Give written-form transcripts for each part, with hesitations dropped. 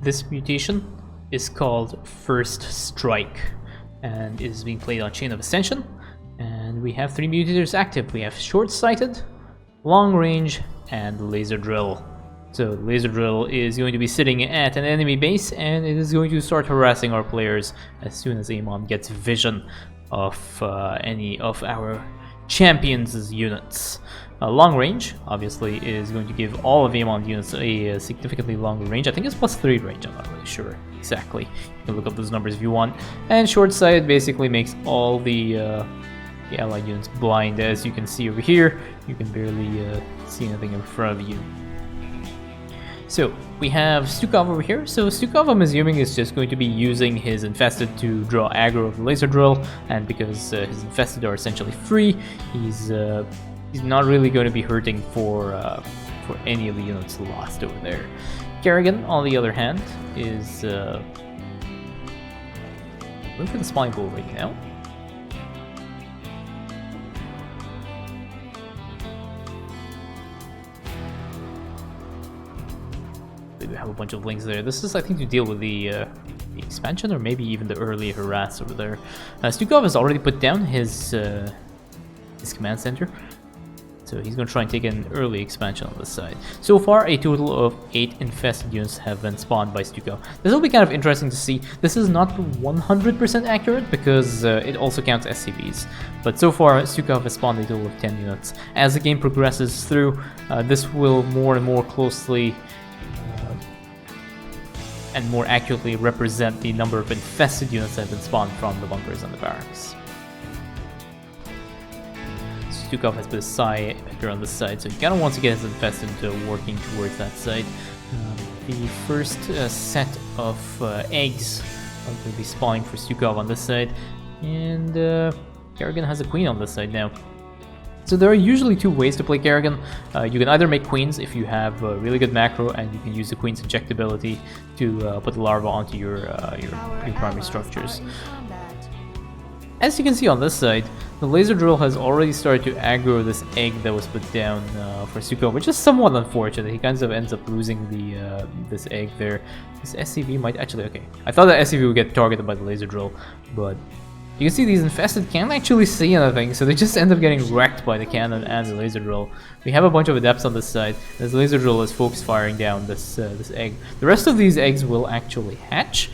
This mutation is called First Strike and is being played on Chain of Ascension. And we have 3 mutators active. We have Shortsighted, Long Range, and Laser Drill. So Laser Drill is going to be sitting at an enemy base, and it is going to start harassing our players as soon as Amon gets vision of any of our champions' units. Long Range, obviously, is going to give all of Amon's units a significantly longer range. I think it's +3 range, I'm not really sure exactly. You can look up those numbers if you want. And Short-Sighted basically makes all the allied units blind. As you can see over here, you can barely see anything in front of you. So we have Stukov over here. So Stukov, I'm assuming, is just going to be using his Infested to draw aggro of the Laser Drill, and because his Infested are essentially free, he's not really going to be hurting for any of the units lost over there. Kerrigan, on the other hand, is going for the Spine Bull right now. We have a bunch of links there. This is, I think, to deal with the expansion, or maybe even the early harass over there. Stukov has already put down his command center, so he's going to try and take an early expansion on this side. So far, a total of 8 infested units have been spawned by Stukov. This will be kind of interesting to see. This is not 100% accurate because it also counts SCVs. But so far, Stukov has spawned a total of 10 units. As the game progresses through, this will more and more closely and more accurately represent the number of infested units that have been spawned from the bunkers and the barracks. Stukov has put a Psi Vector on this side, so he kind of wants to get his infested working towards that side. The first set of eggs are going to be spawning for Stukov on this side, and Kerrigan has a queen on this side now. So there are usually 2 ways to play Kerrigan. You can either make queens if you have a really good macro, and you can use the queen's injectability to put the larva onto your primary structures. As you can see on this side, the Laser Drill has already started to aggro this egg that was put down for Stukov, which is somewhat unfortunate. He kind of ends up losing this egg there. This SCV might actually... okay, I thought that SCV would get targeted by the Laser Drill, but you can see these infested can't actually see anything, so they just end up getting wrecked by the cannon and the Laser Drill. We have a bunch of adepts on this side. This Laser Drill is focus firing down this egg. The rest of these eggs will actually hatch.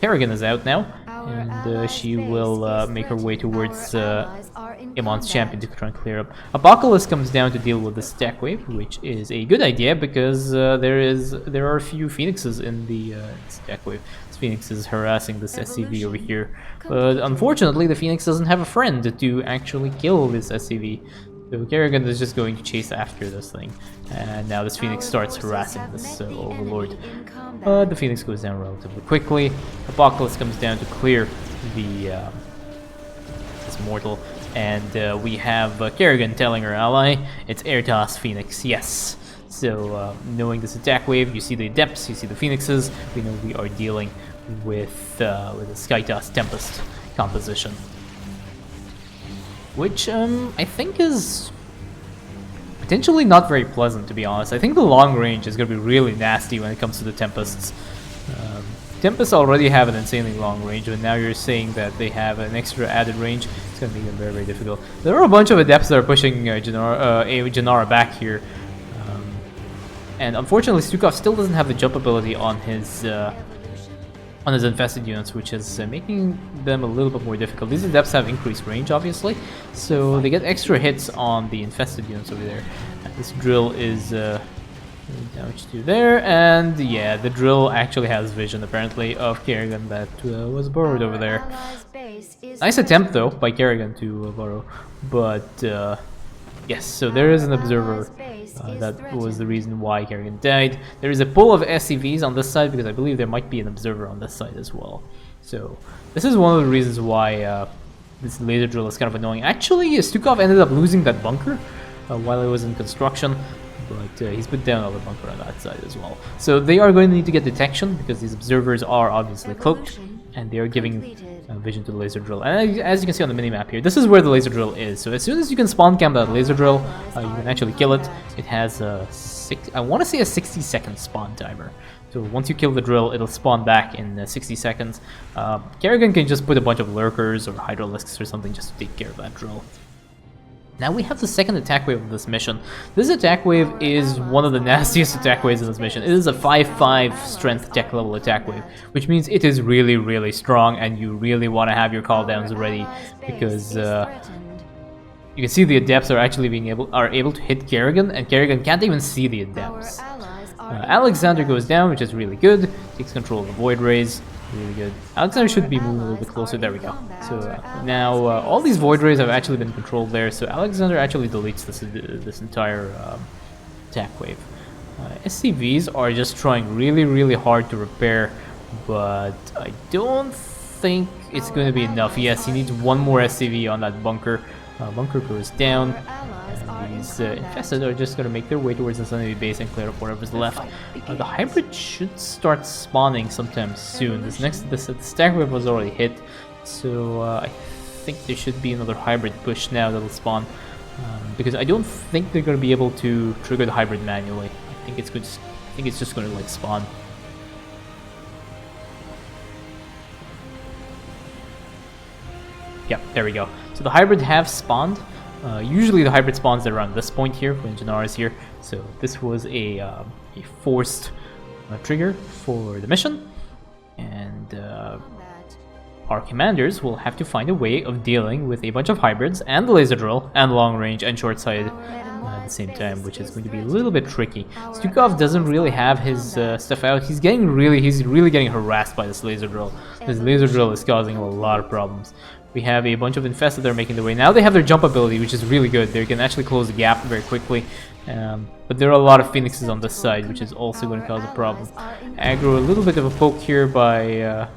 Kerrigan is out now, and she will make her way towards Amon's champion to try and clear up. Apocalypse comes down to deal with the stack wave, which is a good idea because there are a few phoenixes in the stack wave. This phoenix is harassing this SCV over here, but unfortunately the phoenix doesn't have a friend to actually kill this SCV. So Kerrigan is just going to chase after this thing, and now this Phoenix starts harassing this Overlord. But the Phoenix goes down relatively quickly. Apocalypse comes down to clear the this mortal, and we have Kerrigan telling her ally, it's Air Toss Phoenix, yes. So knowing this attack wave, you see the Adepts, you see the Phoenixes, we know we are dealing with a Sky Toss Tempest composition, which I think is potentially not very pleasant, to be honest. I think the long range is going to be really nasty when it comes to the Tempests. Tempests already have an insanely long range, but now you're saying that they have an extra added range. It's going to make them very, very difficult. There are a bunch of Adepts that are pushing Janara back here. And unfortunately, Stukov still doesn't have the jump ability on his infested units, which is making them a little bit more difficult. These Adepts have increased range, obviously, so they get extra hits on the infested units over there. And this drill is damage to there, and yeah, the drill actually has vision, apparently, of Kerrigan that was burrowed over there. Nice attempt, though, by Kerrigan to burrow, but yes, so there is an observer. That was the reason why Kerrigan died. There is a pull of SCVs on this side because I believe there might be an observer on this side as well. So this is one of the reasons why this laser drill is kind of annoying. Actually, Stukov ended up losing that bunker while it was in construction, but he's put down another bunker on that side as well. So they are going to need to get detection because these observers are obviously cloaked, and they are giving vision to the laser drill. And as you can see on the minimap here, this is where the laser drill is. So as soon as you can spawn camp that laser drill, you can actually kill it. It has I want to say a 60-second spawn timer. So once you kill the drill, it'll spawn back in 60 seconds. Kerrigan can just put a bunch of lurkers or hydralisks or something just to take care of that drill. Now we have the second attack wave of this mission. This attack wave is one of the nastiest attack waves in this mission. It is a 5-5 strength tech level attack wave, which means it is really, really strong, and you really want to have your call-downs ready, because you can see the adepts are actually able to hit Kerrigan, and Kerrigan can't even see the adepts. Alexander goes down, which is really good. Takes control of the Void Rays. Really good. Alexander should be moving a little bit closer. There we go. So now all these Void Rays have actually been controlled there, so Alexander actually deletes this entire attack wave. SCVs are just trying really, really hard to repair, but I don't think it's going to be enough. Yes, he needs one more SCV on that bunker. Bunker goes down, and these infested are just going to make their way towards the enemy base and clear up whatever's left. The hybrid should start spawning sometime soon. This stack wave was already hit, so I think there should be another hybrid push now that'll spawn, because I don't think they're going to be able to trigger the hybrid manually. I think it's just going to like spawn. Yeah, there we go. So the hybrid have spawned. Usually the hybrid spawns around this point here when Janara is here. So this was a forced trigger for the mission, and our commanders will have to find a way of dealing with a bunch of hybrids and the laser drill and long range and short sighted at the same time, which is going to be a little bit tricky. Stukov doesn't really have his stuff out. He's really getting harassed by this laser drill. This laser drill is causing a lot of problems. We have a bunch of infested that are making their way. Now they have their jump ability, which is really good. They can actually close the gap very quickly. But there are a lot of phoenixes on this side, which is also going to cause a problem. Aggro a little bit of a poke here by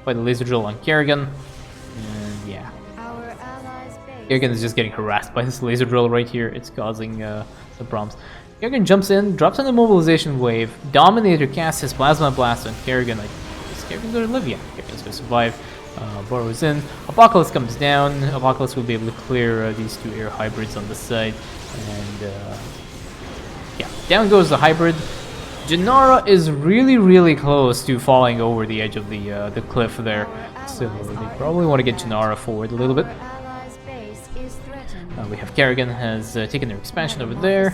the laser drill on Kerrigan. And yeah. Kerrigan is just getting harassed by this laser drill right here. It's causing some problems. Kerrigan jumps in, drops on the mobilization wave. Dominator casts his plasma blast on Kerrigan. Is Kerrigan going to live? Yeah, Kerrigan's going to survive. Burrows in. Apocalypse comes down. Apocalypse will be able to clear these two air hybrids on this side. And yeah, down goes the hybrid. Janara is really, really close to falling over the edge of the cliff there. So they probably want to get Janara forward a little bit. We have Kerrigan has taken their expansion over there.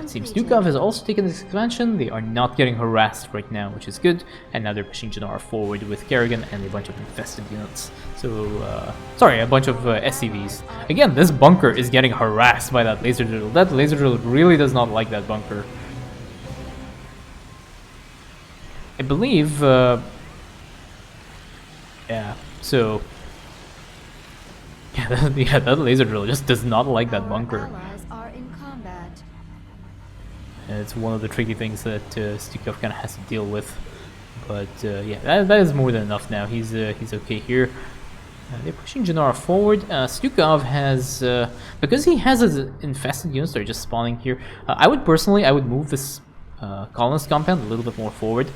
It seems Stukov has also taken this expansion. They are not getting harassed right now, which is good. And now they're pushing Janara forward with Kerrigan and a bunch of infested units. So, sorry, a bunch of SCVs. Again, this bunker is getting harassed by that laser drill. That laser drill really does not like that bunker. I believe, yeah, so... Yeah, that laser drill just does not like that bunker. And it's one of the tricky things that Stukov kind of has to deal with. But yeah, that is more than enough now. He's okay here. They're pushing Janara forward. Stukov has, because he has his infested units that are just spawning here, I would move this colonist compound a little bit more forward.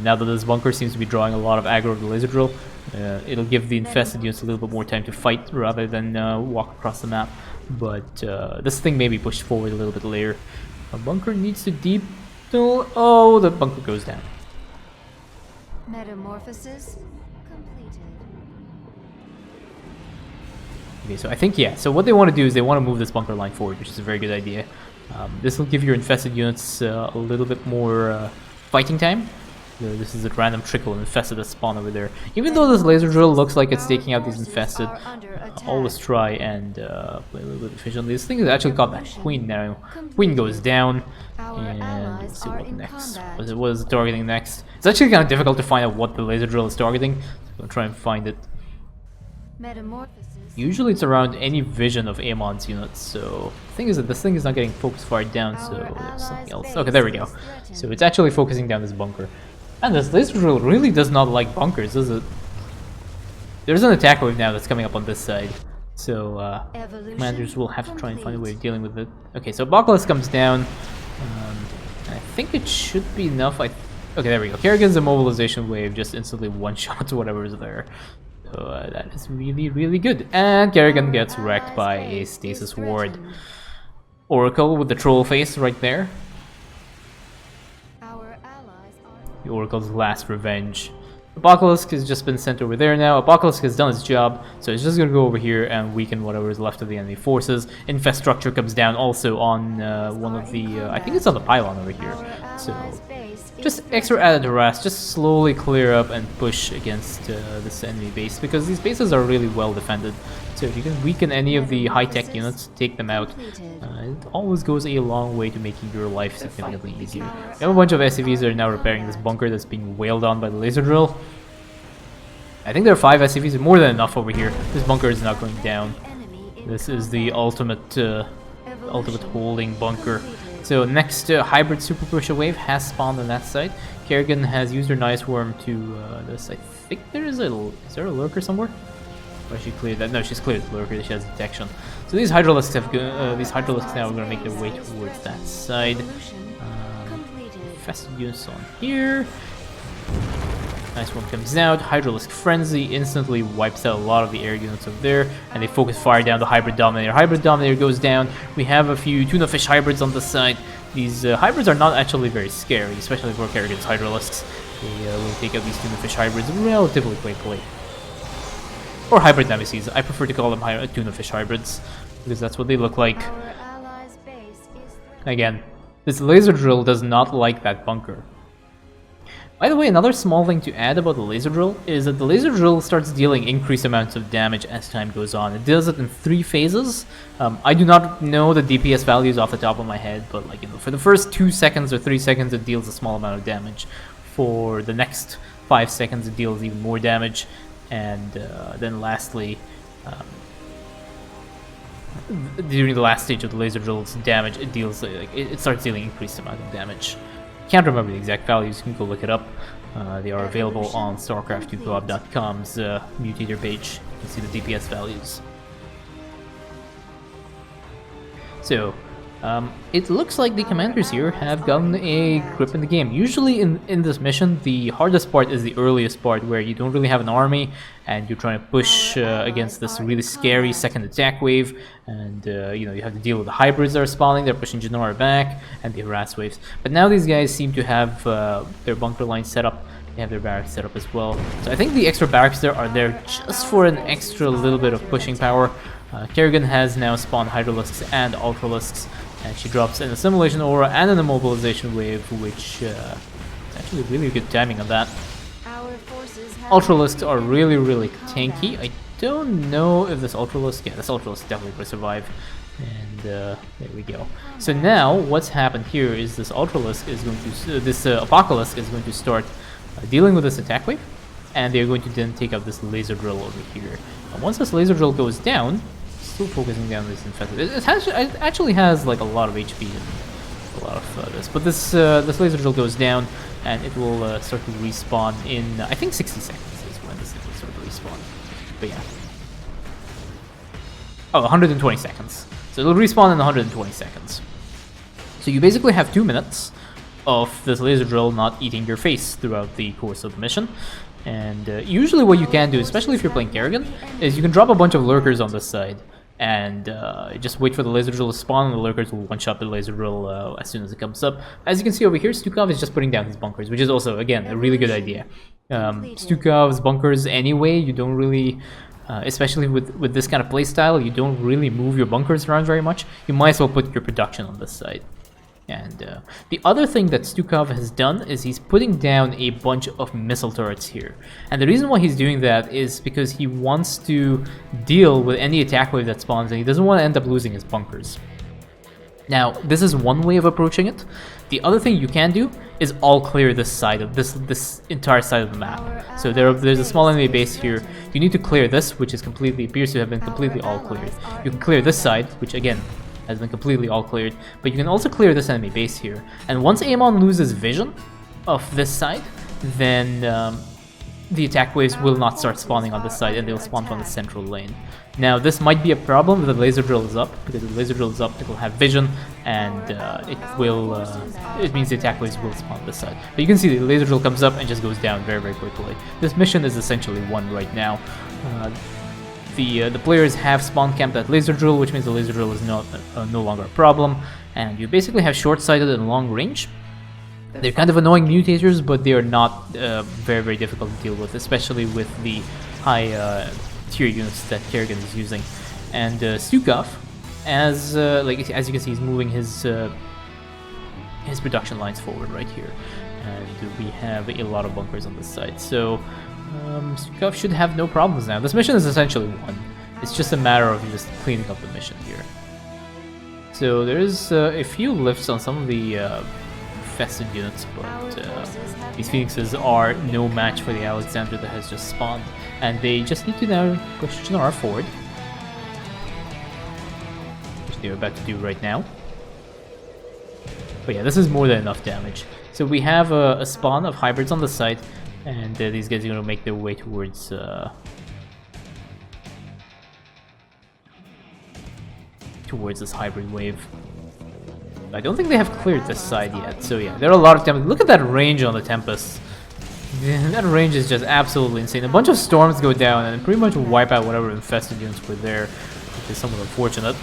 Now that this bunker seems to be drawing a lot of aggro of the laser drill, it'll give the infested units a little bit more time to fight rather than walk across the map. But this thing may be pushed forward a little bit later. A bunker needs to deep... Oh, the bunker goes down. Metamorphosis completed. Okay, so I think, yeah, so what they want to do is they want to move this bunker line forward, which is a very good idea. This will give your infested units a little bit more fighting time. This is a random trickle of infested that spawn over there. Even though this laser drill looks like it's taking out these infested, always try and play a little bit efficiently. This thing has actually got that queen now. Queen goes down, and let's see what next. What is it targeting next? It's actually kind of difficult to find out what the laser drill is targeting, so I'm going to try and find it. Usually it's around any vision of Amon's units, so the thing is that this thing is not getting focus fired down, so there's something else. Okay, there we go. So it's actually focusing down this bunker. And this laser drill really does not like bunkers, does it? There's an attack wave now that's coming up on this side, so commanders will have to try and find a way of dealing with it. Okay, so Apocalypse comes down. I think it should be enough. Okay, there we go. Kerrigan's immobilization wave just instantly one-shots whatever is there. So that is really, really good. And Kerrigan gets wrecked by a stasis ward. Oracle with the troll face right there. the Oracle's last revenge. Apocalypse has just been sent over there now. Apocalypse has done its job, so it's just going to go over here and weaken whatever is left of the enemy forces. Infrastructure comes down also on one of the... I think it's on the pylon over here. So just extra added harass, just slowly clear up and push against this enemy base, because these bases are really well defended. So if you can weaken any of the high-tech units, take them out, it always goes a long way to making your life significantly easier. We have a bunch of SCVs that are now repairing this bunker that's being wailed on by the laser drill. I think there are 5 SCVs, more than enough over here. This bunker is not going down. This is the ultimate holding bunker. So next hybrid super pusher wave has spawned on that side. Kerrigan has used her nice worm to this. I think is there a lurker somewhere? Or she cleared that? No, she's cleared the lurker. She has detection. So these hydralisks now are going to make their way towards that side. Infested units on here. Nice one comes out. Hydralisk Frenzy instantly wipes out a lot of the air units over there, and they focus fire down the Hybrid Dominator. Hybrid Dominator goes down. We have a few tuna fish hybrids on the side. These hybrids are not actually very scary, especially for Kerrigan's Hydralisks. They will take out these tuna fish hybrids relatively quickly. Or hybrid nemesis. I prefer to call them tuna fish hybrids, because that's what they look like. Again, this laser drill does not like that bunker. By the way, another small thing to add about the laser drill is that the laser drill starts dealing increased amounts of damage as time goes on. It does it in 3 phases. I do not know the DPS values off the top of my head, but like, you know, for the first 2 seconds or 3 seconds it deals a small amount of damage. For the next 5 seconds it deals even more damage, and then lastly, during the last stage of the laser drill's damage, it deals it starts dealing increased amount of damage. Can't remember the exact values, you can go look it up. They are available on Starcraft2co-op.com's Mutator page. You can see the DPS values. So, it looks like the commanders here have gotten a grip in the game. Usually in this mission, the hardest part is the earliest part, where you don't really have an army and you're trying to push against this really scary second attack wave, and you know, you have to deal with the hybrids that are spawning. They're pushing Genora back, and the harass waves. But now these guys seem to have their bunker line set up. They have their barracks set up as well. So I think the extra barracks there are there just for an extra little bit of pushing power. Kerrigan has now spawned Hydralisks and Ultralisks, and she drops an Assimilation Aura and an Immobilization Wave, which is actually really good timing on that. Ultralisks are really, really tanky. I don't know if this Ultralisk... Yeah, this Ultralisk definitely will survive. And there we go. So now, what's happened here is this Ultralisk is going to... this Apocalypse is going to start dealing with this attack wave, and they're going to then take out this laser drill over here. And once this laser drill goes down, still focusing down this infested. It actually has like a lot of HP and a lot of this, but this laser drill goes down, and it will start to respawn in I think 60 seconds is when this thing will start to respawn. But yeah, 120 seconds. So it'll respawn in 120 seconds. So you basically have 2 minutes of this laser drill not eating your face throughout the course of the mission. And usually what you can do, especially if you're playing Kerrigan, is you can drop a bunch of lurkers on this side and just wait for the laser drill to spawn, and the lurkers will one-shot the laser drill as soon as it comes up. As you can see over here, Stukov is just putting down his bunkers, which is also, again, a really good idea. Stukov's bunkers anyway, you don't really... especially with this kind of playstyle, you don't really move your bunkers around very much. You might as well put your production on this side. And the other thing that Stukov has done is he's putting down a bunch of missile turrets here. And the reason why he's doing that is because he wants to deal with any attack wave that spawns, and he doesn't want to end up losing his bunkers. Now, this is one way of approaching it. The other thing you can do is all clear this side of this entire side of the map. So there's a small enemy base here. You need to clear this, which is appears to have been completely all cleared. You can clear this side, which again has been completely all cleared, but you can also clear this enemy base here. And once Amon loses vision of this side, then the attack waves will not start spawning on this side, and they'll spawn on the central lane. Now, this might be a problem if the laser drill is up, because if the laser drill is up, it will have vision, and it means the attack waves will spawn on this side. But you can see the laser drill comes up and just goes down very, very quickly. This mission is essentially won right now. The players have spawn camped that laser drill, which means the laser drill is no longer a problem, and you basically have short-sighted and long range. They're kind of annoying mutators, but they are not very, very difficult to deal with, especially with the high tier units that Kerrigan is using. And Stukov, as you can see, he's moving his production lines forward right here, and we have a lot of bunkers on this side. So Stukov should have no problems now. This mission is essentially won. It's just a matter of just cleaning up the mission here. So there's a few lifts on some of the infested units, but these Phoenixes are no match for the Alexander that has just spawned, and they just need to now push Janara forward, which they're about to do right now. But yeah, this is more than enough damage. So we have a spawn of hybrids on the side, and these guys are going to make their way towards this hybrid wave. I don't think they have cleared this side yet, so yeah, there are a lot of damage. Look at that range on the Tempest. That range is just absolutely insane. A bunch of storms go down and pretty much wipe out whatever infested units were there, which is somewhat unfortunate,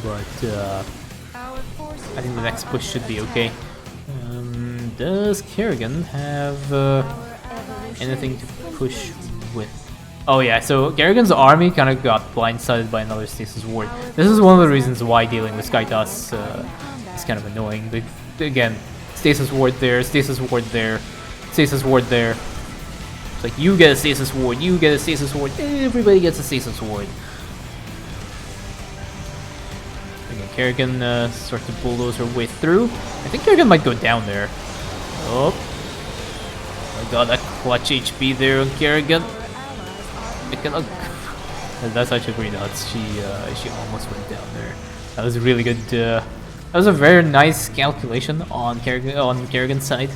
but I think the next push should be okay. Does Kerrigan have anything to push with? Oh yeah, so Kerrigan's army kind of got blindsided by another Stasis Ward. This is one of the reasons why dealing with Skytos is kind of annoying. But again, Stasis Ward there, Stasis Ward there, Stasis Ward there. It's like, you get a Stasis Ward, you get a Stasis Ward, everybody gets a Stasis Ward. Again, Kerrigan starts to bulldoze her way through. I think Kerrigan might go down there. Oh my god, that clutch HP there on Kerrigan. That's actually pretty nuts. She almost went down there. That was a really good. That was a very nice calculation on Kerrigan's side.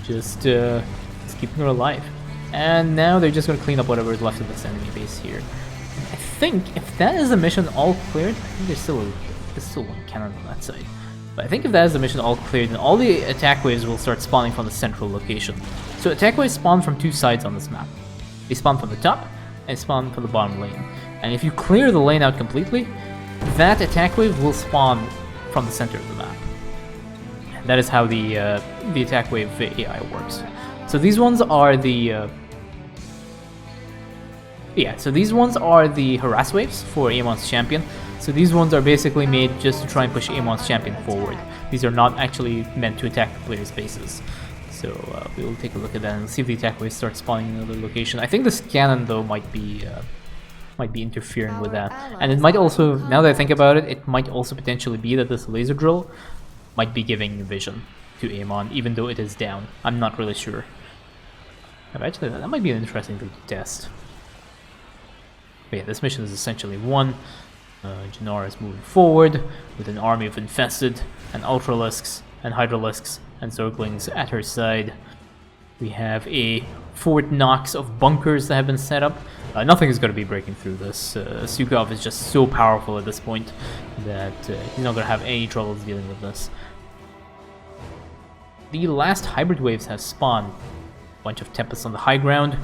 Just keeping her alive. And now they're just gonna clean up whatever is left of this enemy base here. And I think if that is the mission all cleared, I think there's still one cannon on that side. But I think if that is the mission all cleared, then all the attack waves will start spawning from the central location. So attack waves spawn from two sides on this map. They spawn from the top and spawn from the bottom lane. And if you clear the lane out completely, that attack wave will spawn from the center of the map. And that is how the attack wave AI works. So these ones are the these ones are the harass waves for Amon's champion. So these ones are basically made just to try and push Amon's champion forward. These are not actually meant to attack the player's bases. So we will take a look at that and see if the attack wave starts spawning in another location. I think this cannon though might be interfering with that, and it might also, now that I think about it, it might also potentially be that this laser drill might be giving vision to Amon, even though it is down. I'm not really sure. But actually, that might be an interesting thing to test. But yeah, this mission is essentially won. Janara is moving forward with an army of infested and ultralisks and hydralisks and zerglings at her side. We have a Fort Knox of bunkers that have been set up. Nothing is going to be breaking through this. Stukov is just so powerful at this point that he's not going to have any troubles dealing with this. The last hybrid waves have spawned. A bunch of Tempests on the high ground.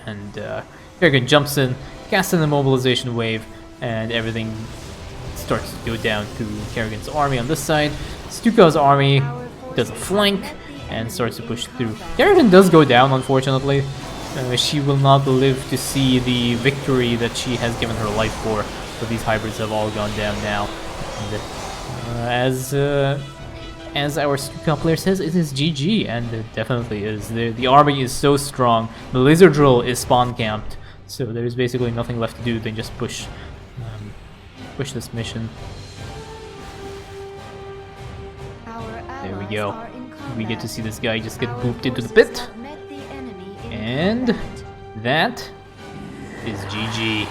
And Kerrigan jumps in, casts an immobilization wave, and everything starts to go down to Kerrigan's army on this side. Stukov's army does a flank and starts to push through. Kerrigan does go down, unfortunately. She will not live to see the victory that she has given her life for, but these hybrids have all gone down now. And, as our Stukov player says, it is GG, and it definitely is. The army is so strong. The laser drill is spawn camped, so there's basically nothing left to do than just push this mission. There we go. We get to see this guy just get booped into the pit. And that is GG.